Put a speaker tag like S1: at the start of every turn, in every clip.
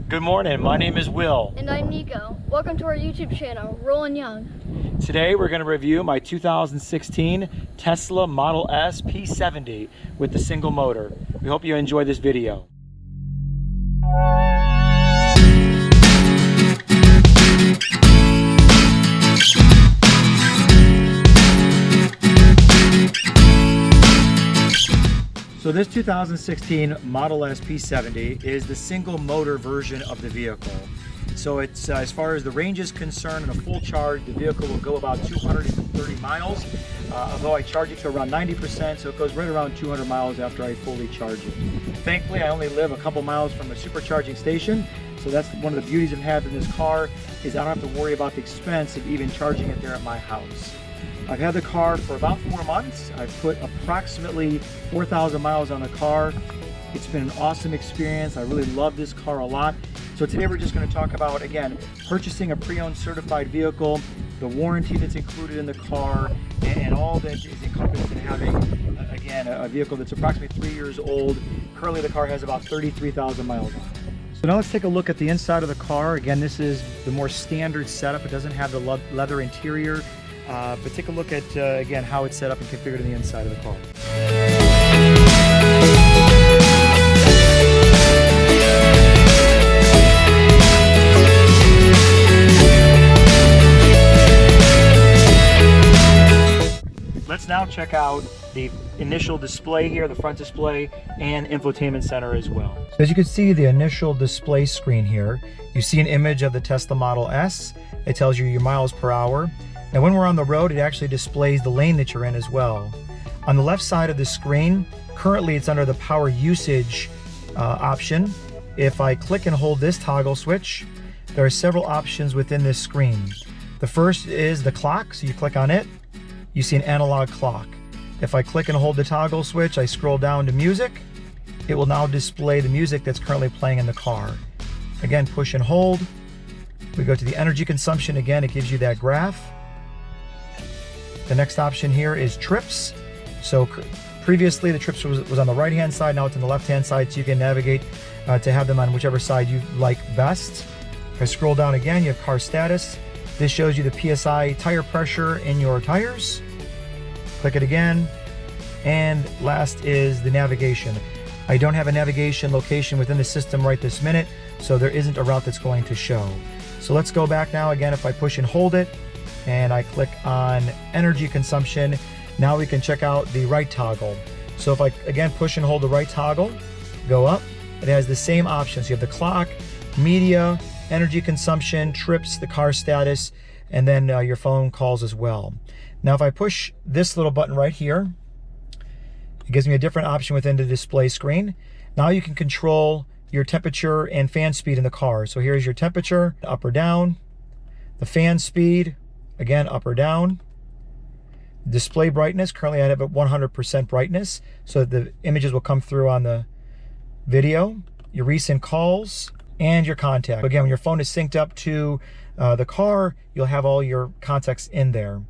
S1: Good morning, my name is Will.
S2: And I'm Nico. Welcome to our YouTube channel, Rollin Young.
S1: Today we're going to review my 2016 Tesla Model S P70 with the single motor. We hope you enjoy this video. So this 2016 Model S P70 is the single motor version of the vehicle. So it's as far as the range is concerned, in a full charge, the vehicle will go about 230 miles. Although I charge it to around 90%, so it goes right around 200 miles after I fully charge it. Thankfully, I only live a couple miles from a supercharging station, so that's one of the beauties of having this car, is I don't have to worry about the expense of even charging it there at my house. I've had the car for about 4 months. I've put approximately 4,000 miles on the car. It's been an awesome experience. I really love this car a lot. So today we're just going to talk about, again, purchasing a pre-owned certified vehicle, the warranty that's included in the car, and all that is encompassed in having, again, a vehicle that's approximately 3 years old. Currently the car has about 33,000 miles on it. So now let's take a look at the inside of the car. Again, this is the more standard setup. It doesn't have the leather interior. But take a look at, again, how it's set up and configured in the inside of the car. Let's now check out the initial display here, the front display, and infotainment center as well. So as you can see, the initial display screen here, you see an image of the Tesla Model S. It tells you your miles per hour. Now when we're on the road, it actually displays the lane that you're in as well. On the left side of the screen, currently it's under the power usage option. If I click and hold this toggle switch, there are several options within this screen. The first is the clock, so you click on it, you see an analog clock. If I click and hold the toggle switch, I scroll down to music, it will now display the music that's currently playing in the car. Again, push and hold. We go to the energy consumption, again, it gives you that graph. The next option here is trips. So previously the trips was on the right hand side, now it's on the left hand side, so you can navigate to have them on whichever side you like best. If I scroll down again, you have car status. This shows you the PSI tire pressure in your tires. Click it again. And last is the navigation. I don't have a navigation location within the system right this minute, so there isn't a route that's going to show. So let's go back now. Again, if I push and hold it, and I click on energy consumption, now we can check out the right toggle. So if I, again, push and hold the right toggle, go up, it has the same options. You have the clock, media, energy consumption, trips, the car status, and then your phone calls as well. Now if I push this little button right here, it gives me a different option within the display screen. Now you can control your temperature and fan speed in the car. So here's your temperature, up or down, the fan speed, again, up or down. Display brightness, currently I have it at 100% brightness, so that the images will come through on the video. Your recent calls and your contact. Again, when your phone is synced up to the car, you'll have all your contacts in there.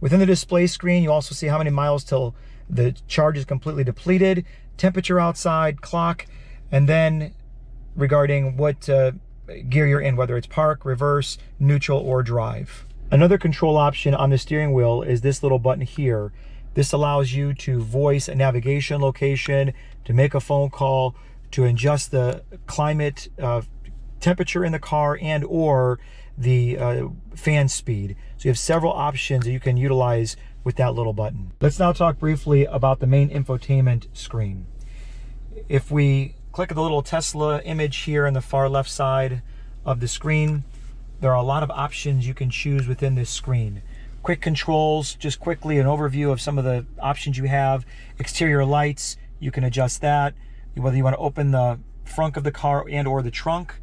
S1: Within the display screen, you also see how many miles till the charge is completely depleted, temperature outside, clock, and then regarding what gear you're in, whether it's park, reverse, neutral, or drive. Another control option on the steering wheel is this little button here. This allows you to voice a navigation location, to make a phone call, to adjust the climate temperature in the car, and or the fan speed. So you have several options that you can utilize with that little button. Let's now talk briefly about the main infotainment screen. If we click the little Tesla image here on the far left side of the screen, there are a lot of options you can choose within this screen. Quick controls, just quickly an overview of some of the options you have. Exterior lights, you can adjust that. Whether you want to open the front of the car and or the trunk.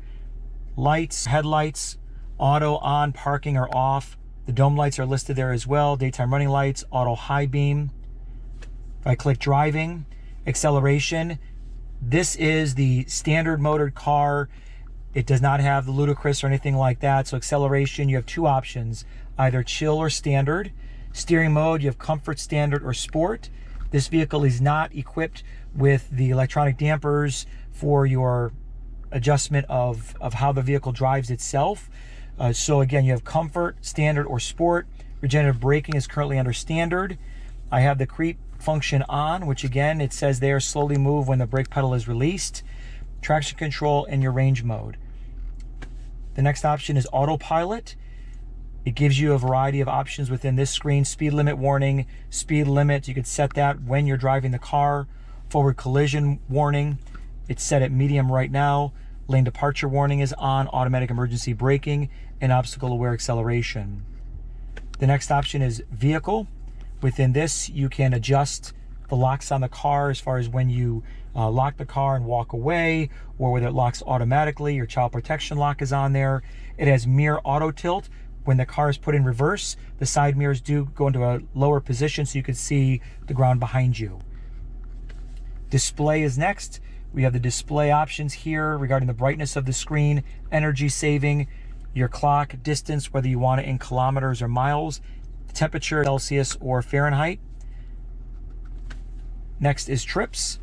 S1: Lights, headlights, auto on, parking or off. The dome lights are listed there as well. Daytime running lights, auto high beam. If I click driving, acceleration, this is the standard motored car. It does not have the ludicrous or anything like that. So acceleration, you have two options, either chill or standard. Steering mode, you have comfort, standard, or sport. This vehicle is not equipped with the electronic dampers for your adjustment of how the vehicle drives itself. So again, you have comfort, standard, or sport. Regenerative braking is currently under standard. I have the creep function on, which again, it says there, slowly move when the brake pedal is released. Traction control in your range mode. The next option is autopilot. It gives you a variety of options within this screen. Speed limit warning, speed limit. You could set that when you're driving the car. Forward collision warning. It's set at medium right now. Lane departure warning is on. Automatic emergency braking and obstacle aware acceleration. The next option is vehicle. Within this, you can adjust the locks on the car as far as when you lock the car and walk away, or whether it locks automatically. Your child protection lock is on there. It has mirror auto tilt. When the car is put in reverse, the side mirrors do go into a lower position so you can see the ground behind you. Display is next. We have the display options here regarding the brightness of the screen, energy saving, your clock, distance, whether you want it in kilometers or miles, temperature, Celsius or Fahrenheit. Next is trips.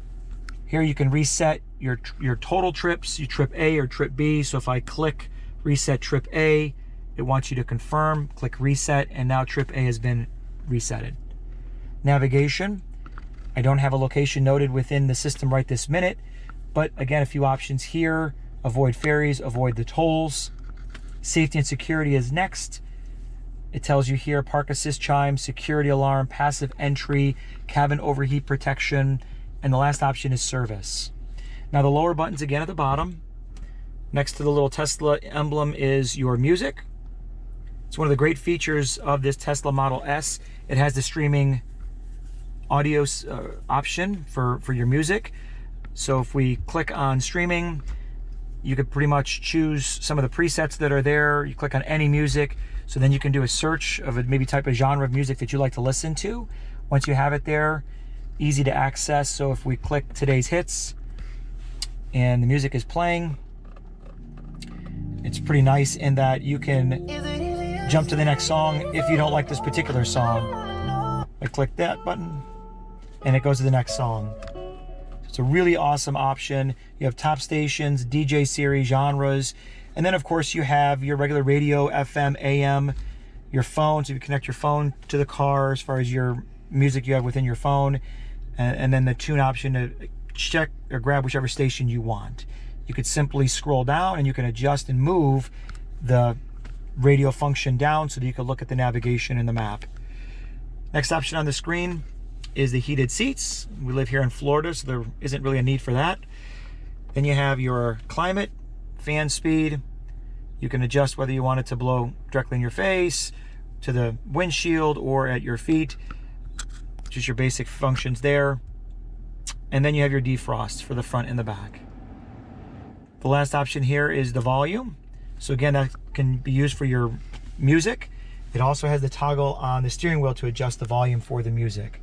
S1: Here you can reset your total trips, your trip A or trip B. So if I click reset trip A, it wants you to confirm, click reset, and now trip A has been resetted. Navigation. I don't have a location noted within the system right this minute, but again, a few options here. Avoid ferries, avoid the tolls. Safety and security is next. It tells you here park assist chime, security alarm, passive entry, cabin overheat protection, and the last option is service. Now the lower buttons again at the bottom. Next to the little Tesla emblem is your music. It's one of the great features of this Tesla Model S. It has the streaming audio option for your music. So if we click on streaming, you could pretty much choose some of the presets that are there. You click on any music, so then you can do a search of a maybe type of genre of music that you like to listen to. Once you have it there, easy to access. So if we click today's hits and the music is playing, it's pretty nice in that you can jump to the next song if you don't like this particular song. I click that button and it goes to the next song. It's a really awesome option. You have top stations, DJ series, genres, and then of course you have your regular radio, FM, AM, your phone, so you connect your phone to the car as far as your music you have within your phone, and then the tune option to check or grab whichever station you want. You could simply scroll down and you can adjust and move the radio function down so that you can look at the navigation and the map. Next option on the screen is the heated seats. We live here in Florida, so there isn't really a need for that. Then you have your climate, fan speed. You can adjust whether you want it to blow directly in your face, to the windshield, or at your feet. Just your basic functions there. And then you have your defrost for the front and the back. The last option here is the volume. So again, that can be used for your music. It also has the toggle on the steering wheel to adjust the volume for the music.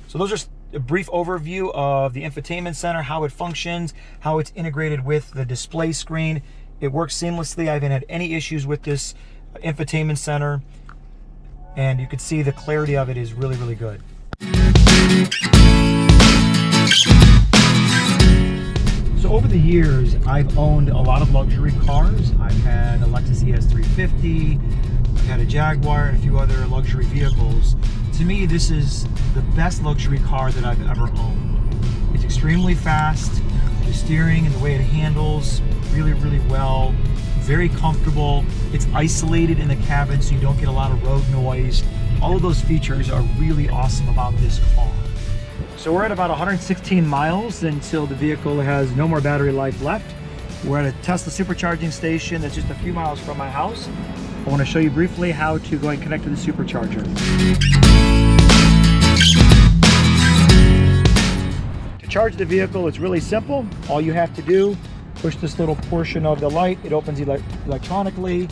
S1: So those are a brief overview of the infotainment center, how it functions, how it's integrated with the display screen. It works seamlessly. I haven't had any issues with this infotainment center, and you can see the clarity of it is really, really good. So over the years, I've owned a lot of luxury cars. I've had a Lexus ES350, I've had a Jaguar, and a few other luxury vehicles. To me, this is the best luxury car that I've ever owned. It's extremely fast. The steering and the way it handles really, really well. Very comfortable. It's isolated in the cabin, so you don't get a lot of road noise. All of those features are really awesome about this car. So we're at about 116 miles until the vehicle has no more battery life left. We're at a Tesla supercharging station that's just a few miles from my house. I want to show you briefly how to go and connect to the supercharger. To charge the vehicle, it's really simple. All you have to do, push this little portion of the light. It opens electronically.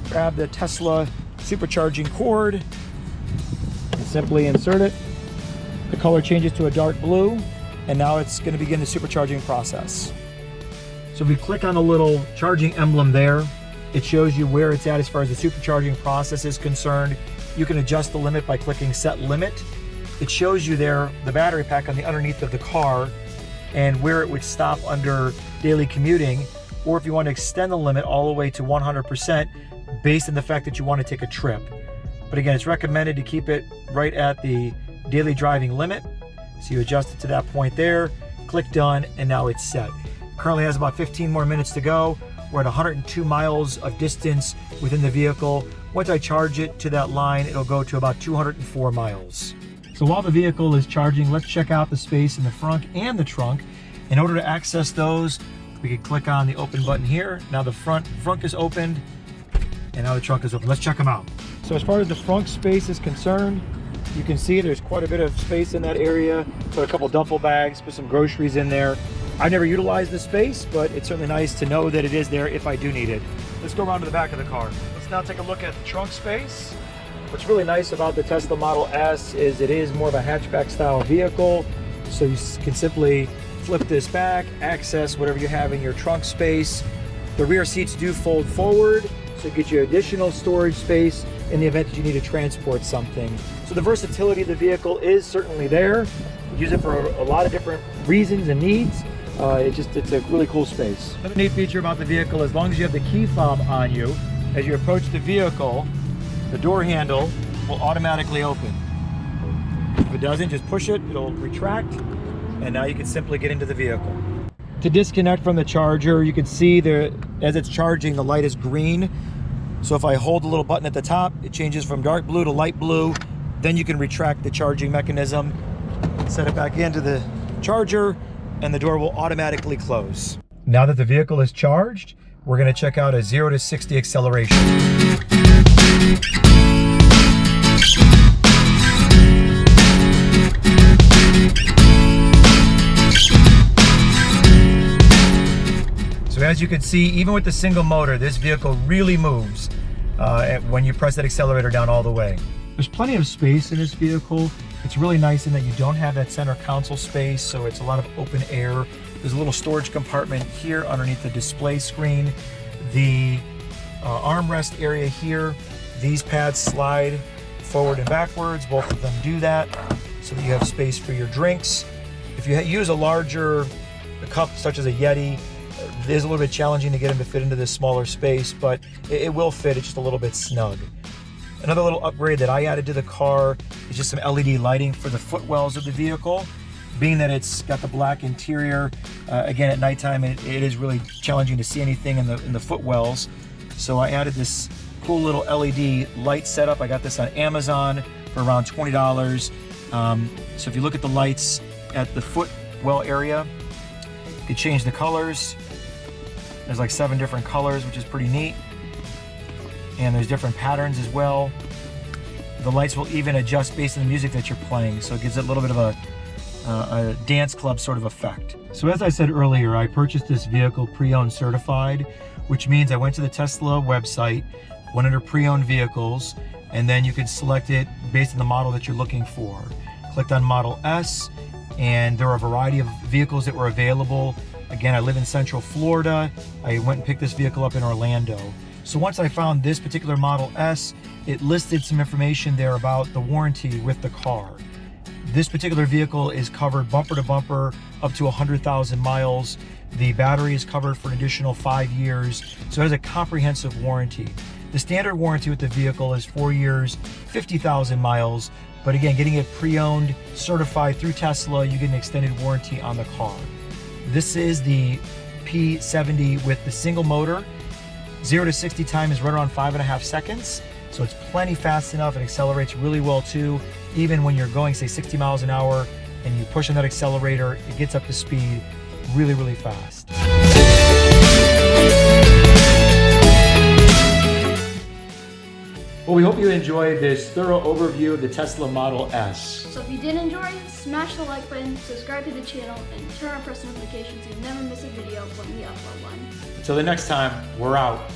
S1: Grab the Tesla supercharging cord and simply insert it. The color changes to a dark blue, and now it's going to begin the supercharging process. So if we click on the little charging emblem there, it shows you where it's at as far as the supercharging process is concerned. You can adjust the limit by clicking set limit. It shows you there the battery pack on the underneath of the car and where it would stop under daily commuting. or if you want to extend the limit all the way to 100% based on the fact that you want to take a trip. But again, it's recommended to keep it right at the daily driving limit. So you adjust it to that point there, click done, and now it's set. Currently has about 15 more minutes to go. We're at 102 miles of distance within the vehicle. Once I charge it to that line, it'll go to about 204 miles. So while the vehicle is charging, let's check out the space in the front and the trunk. In order to access those, we can click on the open button here. Now the front is opened, and now the trunk is open. Let's check them out. So as far as the front space is concerned, you can see there's quite a bit of space in that area. Put a couple duffel bags, put some groceries in there. I never utilized the space, but it's certainly nice to know that it is there if I do need it. Let's go around to the back of the car. Let's now take a look at the trunk space. What's really nice about the Tesla Model S is it is more of a hatchback style vehicle. So you can simply flip this back, access whatever you have in your trunk space. The rear seats do fold forward, so it gives you additional storage space in the event that you need to transport something. So the versatility of the vehicle is certainly there. You use it for a lot of different reasons and needs. It's a really cool space. Another neat feature about the vehicle, as long as you have the key fob on you, as you approach the vehicle, the door handle will automatically open. If it doesn't, just push it, it'll retract, and now you can simply get into the vehicle. To disconnect from the charger, you can see there, as it's charging, the light is green. So if I hold the little button at the top, it changes from dark blue to light blue. Then you can retract the charging mechanism, set it back into the charger, and the door will automatically close. Now that the vehicle is charged, we're going to check out a 0 to 60 acceleration. So as you can see, even with the single motor, this vehicle really moves when you press that accelerator down all the way. There's plenty of space in this vehicle. It's really nice in that you don't have that center console space, so it's a lot of open air. There's a little storage compartment here underneath the display screen. The armrest area here, these pads slide forward and backwards. Both of them do that so that you have space for your drinks. If you use a larger cup such as a Yeti, it is a little bit challenging to get them to fit into this smaller space, but it will fit. It's just a little bit snug. Another little upgrade that I added to the car is just some LED lighting for the footwells of the vehicle. Being that it's got the black interior, again at nighttime it is really challenging to see anything in the footwells. So I added this cool little LED light setup. I got this on Amazon for around $20. So if you look at the lights at the footwell area, you can change the colors. There's like 7 different colors, which is pretty neat. And there's different patterns as well. The lights will even adjust based on the music that you're playing, so it gives it a little bit of a dance club sort of effect. So as I said earlier, I purchased this vehicle pre-owned certified, which means I went to the Tesla website, went under pre-owned vehicles, and then you can select it based on the model that you're looking for. Clicked on Model S, and there are a variety of vehicles that were available. Again, I live in Central Florida. I went and picked this vehicle up in Orlando. So once I found this particular Model S, it listed some information there about the warranty with the car. This particular vehicle is covered bumper to bumper up to 100,000 miles. The battery is covered for an additional 5 years, so it has a comprehensive warranty. The standard warranty with the vehicle is 4 years, 50,000 miles, but again, getting it pre-owned, certified through Tesla, you get an extended warranty on the car. This is the P70 with the single motor. 0 to 60 time is right around 5.5 seconds. So it's plenty fast enough. It accelerates really well too. Even when you're going, say 60 miles an hour and you push on that accelerator, it gets up to speed really, really fast. Well, we hope you enjoyed this thorough overview of the Tesla Model S.
S2: So if you did enjoy, smash the like button, subscribe to the channel, and turn on press notifications so you never miss a video when we upload one.
S1: Until the next time, we're out.